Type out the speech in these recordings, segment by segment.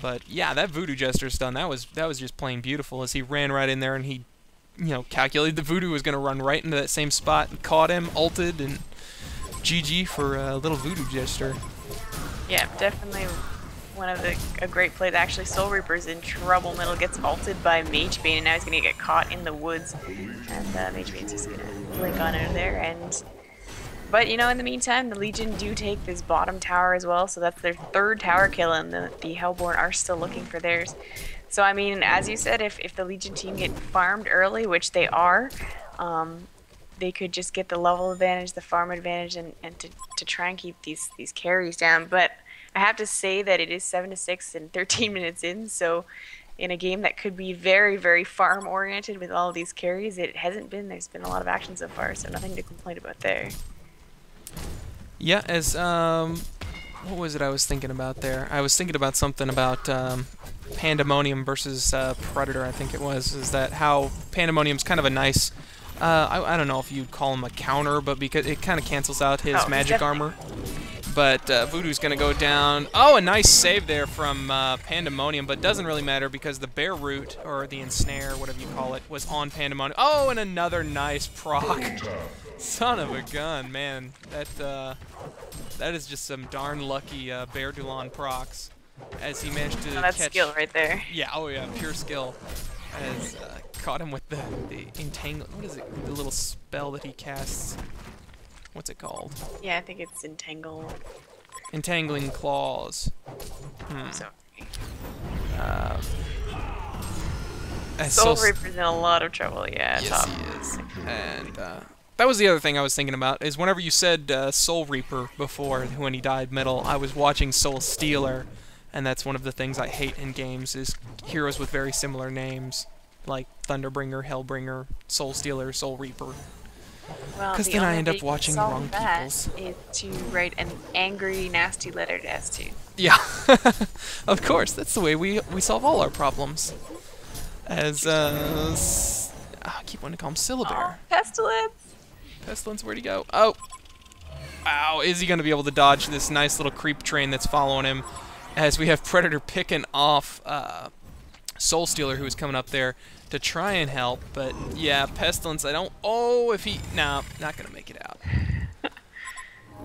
But yeah, that Voodoo Jester stun, that was just plain beautiful as he ran right in there and he, calculated the Voodoo was going to run right into that same spot and caught him, ulted, and GG for a little Voodoo Jester. Yeah, definitely a great play. Actually, Soul Reaper's in trouble. Middle gets ulted by Mage Bane, and now he's going to get caught in the woods. And Mage Bane's just going to blink on out of there. But, in the meantime, the Legion do take this bottom tower as well, so that's their third tower kill, and the Hellborn are still looking for theirs. So, I mean, as you said, if the Legion team get farmed early, which they are, they could just get the level advantage, the farm advantage, and to try and keep these carries down. But I have to say that it is 7-6 and 13 minutes in, so in a game that could be very, very farm-oriented with all of these carries, it hasn't been. There's been a lot of action so far, so nothing to complain about there. Yeah, as, what was it I was thinking about there? I was thinking about something about, Pandemonium versus, Predator, I think it was, is that how Pandemonium's kind of a nice, I don't know if you'd call him a counter, but because it kind of cancels out his magic armor. But Voodoo's going to go down. Oh, a nice save there from Pandemonium, but doesn't really matter because the Bear Root, or the Ensnare, whatever you call it, was on Pandemonium. Oh, and another nice proc. Son of a gun, man. That is just some darn lucky Bear Dulon procs. As he managed to that's catch... skill right there. Yeah, oh yeah, pure skill. As caught him with the entangle... What is it? The little spell that he casts. What's it called? Yeah, I think it's Entangle. Entangling Claws. Sorry. Soul Reaper's in a lot of trouble, yeah. Yes, he is. And that was the other thing I was thinking about, is whenever you said Soul Reaper before, when he died middle, I was watching Soul Stealer, and that's one of the things I hate in games, is heroes with very similar names, like Thunderbringer, Hellbringer, Soul Stealer, Soul Reaper. Well, because then I end up watching the wrong people's. Is to write an angry, nasty letter to S2. Yeah, of course. That's the way we solve all our problems. As I keep wanting to call him Syllabear. Oh, Pestilence. Pestilence, where'd he go? Oh, wow! Is he gonna be able to dodge this nice little creep train that's following him? As we have Predator picking off Soul Stealer, who is coming up there to try and help, but yeah, Pestilence, I don't... Oh, if he... No, not gonna make it out.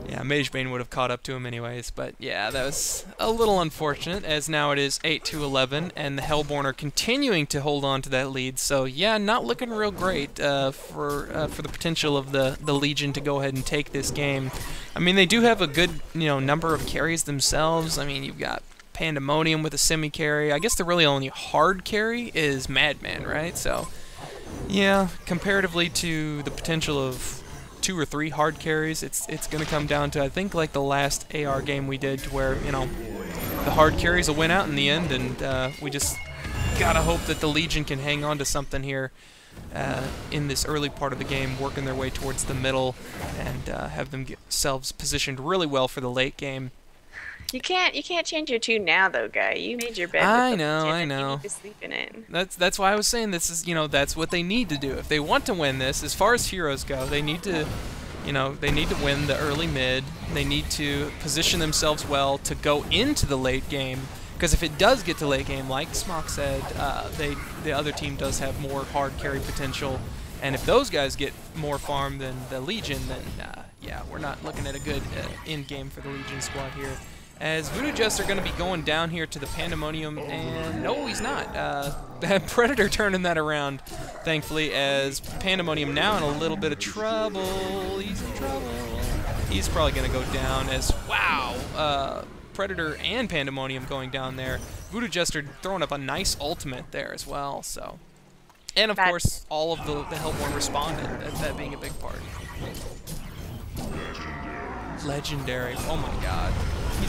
Yeah, Mage Bane would have caught up to him anyways, but yeah, that was a little unfortunate, as now it is 8-11, and the Hellborn are continuing to hold on to that lead, so yeah, not looking real great for the potential of the Legion to go ahead and take this game. I mean, they do have a good, number of carries themselves. I mean, you've got Pandemonium with a semi-carry. I guess the really only hard carry is Madman, right? So, yeah, comparatively to the potential of 2 or 3 hard carries, it's going to come down to, I think, like the last AR game we did, to where, the hard carries will win out in the end, and we just gotta hope that the Legion can hang on to something here in this early part of the game, working their way towards the middle, and have themselves positioned really well for the late game. You can't change your tune now, though, guy. You made your bed. I know. You need to sleep in it. That's why I was saying this is, that's what they need to do. If they want to win this, as far as heroes go, they need to, they need to win the early mid. They need to position themselves well to go into the late game. Because if it does get to late game, like Smock said, the other team does have more hard carry potential. And if those guys get more farm than the Legion, then yeah, we're not looking at a good end game for the Legion squad here. As Voodoo Jester are going to be going down here to the Pandemonium, and no, he's not. Predator turning that around, thankfully, as Pandemonium now in a little bit of trouble. He's in trouble. He's probably going to go down as, wow, Predator and Pandemonium going down there. Voodoo Jester throwing up a nice ultimate there as well, so. And, of course, all of the Hellborn responded, that being a big part. Legendary. Oh, my God.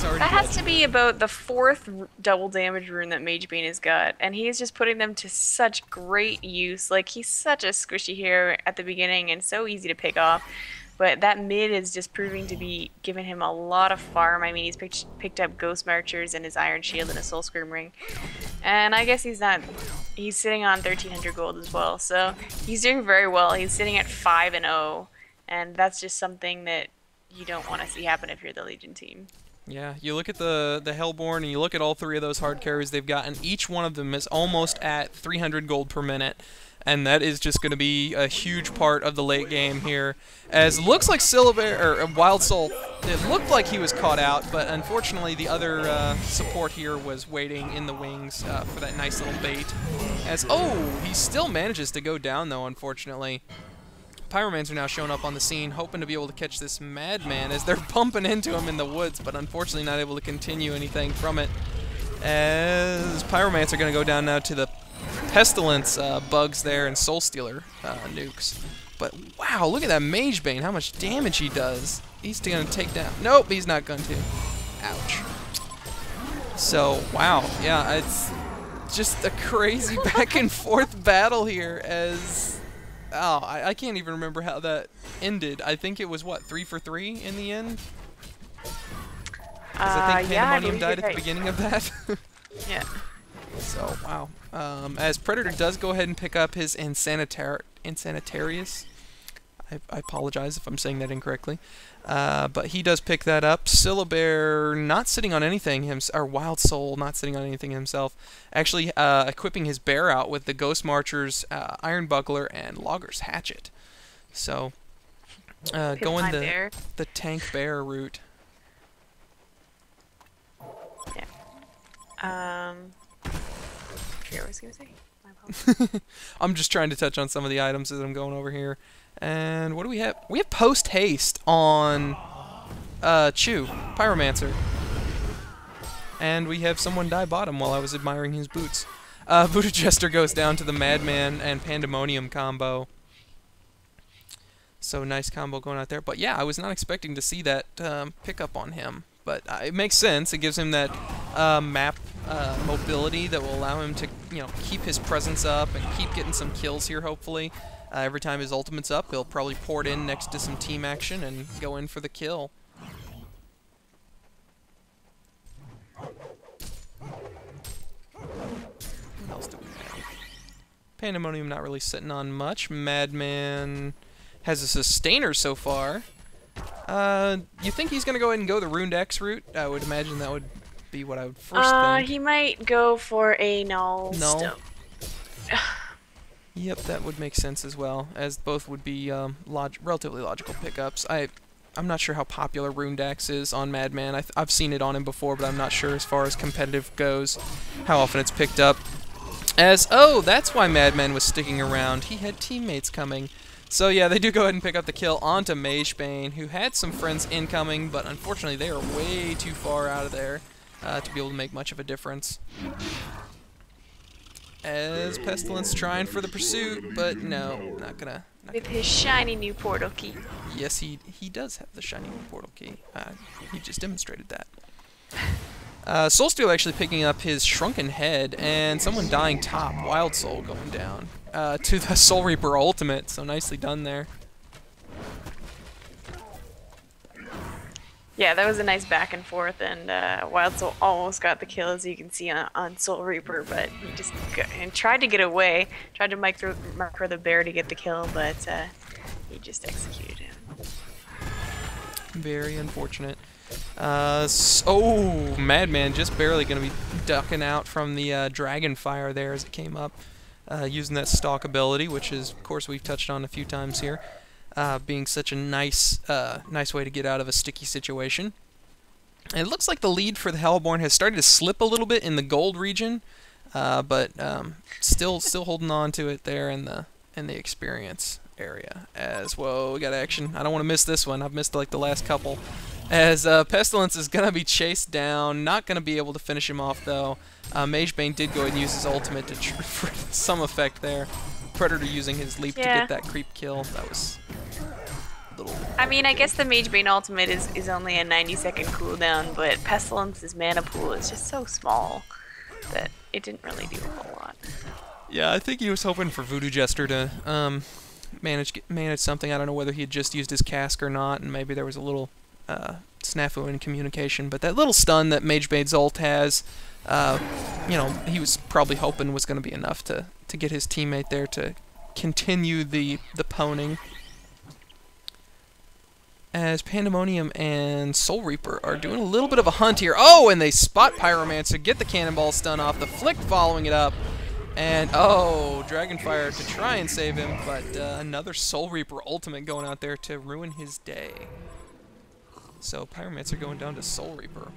That has to be about the 4th double damage rune that Mage Bane has got, and he is just putting them to such great use. Like, he's such a squishy hero at the beginning and so easy to pick off, but that mid is just proving to be giving him a lot of farm. I mean, he's picked up Ghost Marchers and his Iron Shield and a Soul Scream Ring, and I guess he's sitting on 1,300 gold as well, so he's doing very well. He's sitting at 5-0, and that's just something that you don't want to see happen if you're the Legion team. Yeah, you look at the Hellborn and you look at all three of those hard carries they've got, and each one of them is almost at 300 gold per minute. And that is just going to be a huge part of the late game here. As looks like Wild Soul, it looked like he was caught out, but unfortunately the other support here was waiting in the wings for that nice little bait. As, oh, he still manages to go down though, unfortunately. Pyromancer now showing up on the scene, hoping to be able to catch this Madman as they're bumping into him in the woods, but unfortunately not able to continue anything from it. As Pyromancer going to go down now to the Pestilence bugs there and Soul Stealer nukes. But wow, look at that Mage Bane, how much damage he does. He's going to take down. Nope, he's not going to. Ouch. So, wow, yeah, it's just a crazy back and forth battle here as... Oh, I can't even remember how that ended. I think it was, what, 3 for 3 in the end? Because I think Pandemonium died at the beginning of that. Yeah. So, wow. As Predator does go ahead and pick up his Insanitarius. I apologize if I'm saying that incorrectly. But he does pick that up. Syllabear not sitting on anything, or Wild Soul not sitting on anything himself. Actually equipping his bear out with the Ghost Marcher's Iron Buckler and Logger's Hatchet. So, going the tank bear route. Yeah. I forget what I was going to say. My apologies. I'm just trying to touch on some of the items as I'm going over here. And what do we have? We have post haste on Chew, Pyromancer. And we have someone die bottom while I was admiring his boots. Voodoo Jester goes down to the Madman and Pandemonium combo. So nice combo going out there. But yeah, I was not expecting to see that pickup on him. But it makes sense. It gives him that map mobility that will allow him to, keep his presence up and keep getting some kills here, hopefully. Every time his ultimate's up, he'll probably port in next to some team action and go in for the kill. What else do we have? Pandemonium not really sitting on much. Madman has a sustainer so far. You think he's going to go ahead and go the Runed X route? I would imagine that would be what I would first think. He might go for a null. Yep, that would make sense as well, as both would be relatively logical pickups. I'm not sure how popular Runed X is on Madman. I've seen it on him before, but I'm not sure as far as competitive goes how often it's picked up. Oh, that's why Madman was sticking around. He had teammates coming. So yeah, they do go ahead and pick up the kill onto Magebane, who had some friends incoming, but unfortunately they are way too far out of there to be able to make much of a difference. As Pestilence trying for the pursuit, but no, not gonna. With his shiny new portal key. Yes, he does have the shiny new portal key. He just demonstrated that. Soulsteel actually picking up his Shrunken Head, and someone dying top. Wild Soul going down to the Soul Reaper ultimate, so nicely done there. Yeah, that was a nice back and forth, and Wild Soul almost got the kill, as you can see on Soul Reaper, but he just tried to get away, tried to micro the bear to get the kill, but he just executed him. Very unfortunate. Oh, Madman just barely going to be ducking out from the Dragon Fire there as it came up, using that stalk ability, which is, of course, we've touched on a few times here. Being such a nice way to get out of a sticky situation. And it looks like the lead for the Hellborn has started to slip a little bit in the gold region, but still holding on to it there in the experience area. As whoa, we got action. I don't want to miss this one. I've missed like the last couple. As Pestilence is gonna be chased down, not gonna be able to finish him off though. Magebane did go ahead and use his ultimate for some effect there. Predator using his leap to get that creep kill. That was a little... I mean, I guess the Magebane ultimate is only a 90-second cooldown, but Pestilence's mana pool is just so small that it didn't really do a whole lot. Yeah, I think he was hoping for Voodoo Jester to manage something. I don't know whether he had just used his cask or not, and maybe there was a little snafu in communication. But that little stun that Magebane's ult has, he was probably hoping was going to be enough to get his teammate there to continue the poning. as Pandemonium and Soul Reaper are doing a little bit of a hunt here. Oh, and they spot Pyromancer, get the Cannonball stun off, the Flick following it up, and oh, Dragonfire to try and save him, but another Soul Reaper ultimate going out there to ruin his day. So Pyromancer going down to Soul Reaper.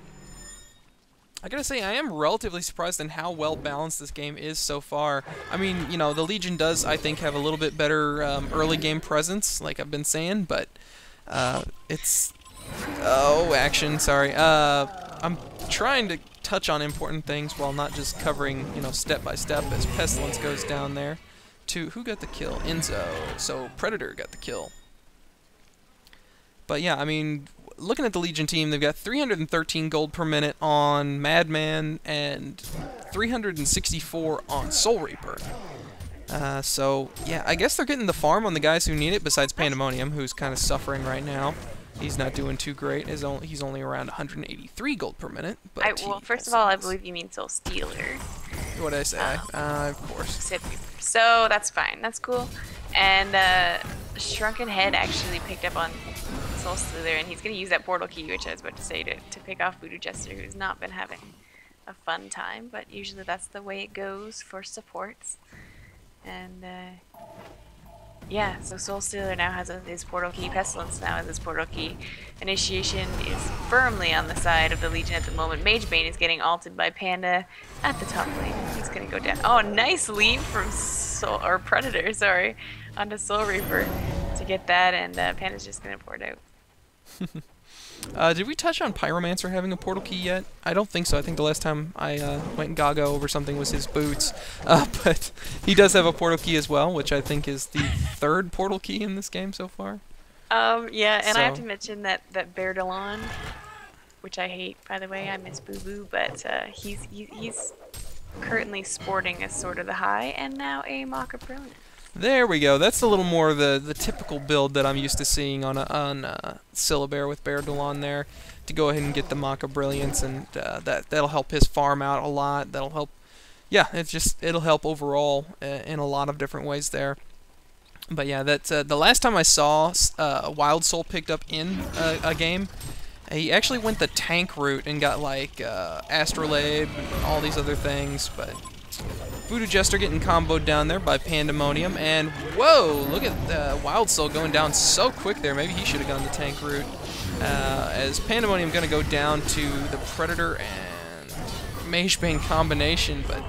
I gotta say, I am relatively surprised in how well balanced this game is so far. I mean, you know, the Legion does, I think, have a little bit better early game presence, like I've been saying, but it's... Oh, action, sorry. I'm trying to touch on important things while not just covering, you know, step by step as Pestilence goes down there to... Who got the kill? Enzo. So Predator got the kill. But yeah, I mean... Looking at the Legion team, they've got 313 gold per minute on Madman and 364 on Soul Reaper. So, yeah, I guess they're getting the farm on the guys who need it, besides Pandemonium, who's kind of suffering right now. He's not doing too great. He's only around 183 gold per minute. But well, first of all, I believe you mean Soul Stealer. What did I say? Of course. So, that's fine. That's cool. And Shrunken Head actually picked up on Soul Stealer, and he's going to use that portal key, which I was about to say, to pick off Voodoo Jester, who's not been having a fun time, but usually that's the way it goes for supports. And yeah, so Soul Stealer now has his portal key, Pestilence now has his portal key. Initiation is firmly on the side of the Legion at the moment. Magebane is getting ulted by Panda at the top lane. He's going to go down. Oh, nice lead from Predator, sorry, onto Soul Reaper to get that, and Panda's just going to pour it out. Did we touch on Pyromancer having a portal key yet? I don't think so. I think the last time I went gaga over something was his boots. But he does have a portal key as well, which I think is the third portal key in this game so far. Yeah, and so. I have to mention that Bear Delon, which I hate, by the way, I miss Boo Boo, but he's currently sporting a Sword of the High and now a Maka Brilliant. There we go. That's a little more the typical build that I'm used to seeing on Syllabear with Bear Delon there, to go ahead and get the Maka Brilliance, and that'll help his farm out a lot. That'll help, yeah, it'll help overall in a lot of different ways there. But yeah, that's the last time I saw Wild Soul picked up in a game. He actually went the tank route and got like Astrolabe and all these other things, but Voodoo Jester getting comboed down there by Pandemonium, and whoa, look at Wild Soul going down so quick there. Maybe he should have gone the tank route. As Pandemonium going to go down to the Predator and Magebane combination, but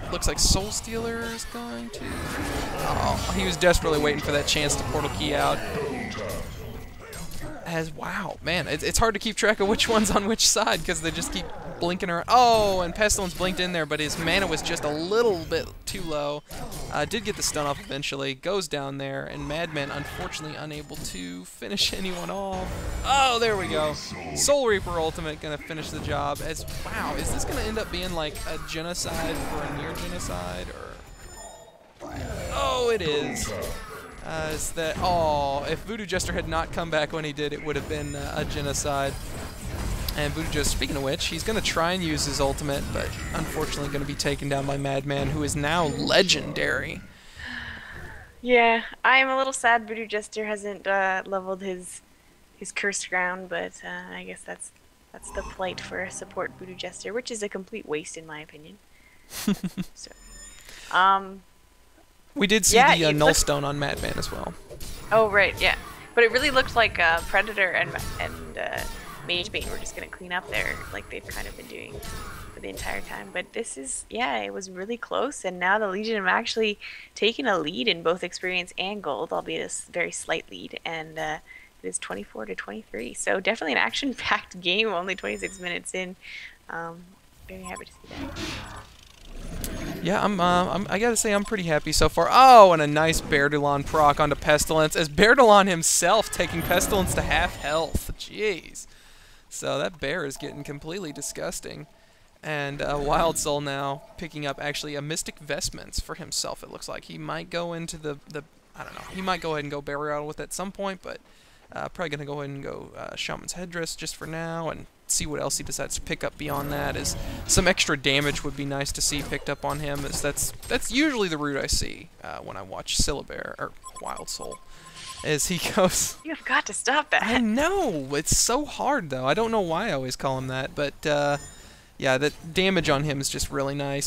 it looks like Soul Stealer is going to... Oh, he was desperately waiting for that chance to portal key out. Wow, man, it's hard to keep track of which one's on which side because they just keep blinking around. Oh, and Pestilence blinked in there, but his mana was just a little bit too low. Did get the stun off eventually, goes down there, and Madman unfortunately unable to finish anyone off. Oh, there we go. Soul Reaper ultimate gonna finish the job. Wow, is this gonna end up being like a genocide for a near genocide, or? Oh, it is. If Voodoo Jester had not come back when he did, it would have been a genocide. And Voodoo Jester, speaking of which, he's going to try and use his ultimate, but unfortunately going to be taken down by Madman, who is now legendary. Yeah, I am a little sad Voodoo Jester hasn't leveled his cursed ground, but I guess that's the plight for a support Voodoo Jester, which is a complete waste in my opinion. So, we did see the Nullstone on Madman as well. Oh, right, yeah. But it really looked like Predator and Magebane were just going to clean up there, like they've kind of been doing for the entire time. But this is, yeah, it was really close, and now the Legion have actually taken a lead in both experience and gold, albeit a very slight lead, and it is 24-23. So definitely an action-packed game, only 26 minutes in. Very happy to see that. Yeah, I gotta say I'm pretty happy so far. Oh, and a nice Bear Delon proc onto Pestilence, as Bear Delon himself taking Pestilence to half health. Jeez. So that bear is getting completely disgusting. And Wild Soul now picking up actually a Mystic Vestments for himself, it looks like. He might go into the I don't know, he might go ahead and go Burial with it at some point, but probably going to go ahead and go Shaman's Headdress just for now, and see what else he decides to pick up beyond that. Is some extra damage would be nice to see picked up on him, as that's usually the route I see when I watch Syllabear or Wild Soul. as he goes. You've got to stop I that. know, it's so hard though. I don't know why I always call him that, but yeah, the damage on him is just really nice.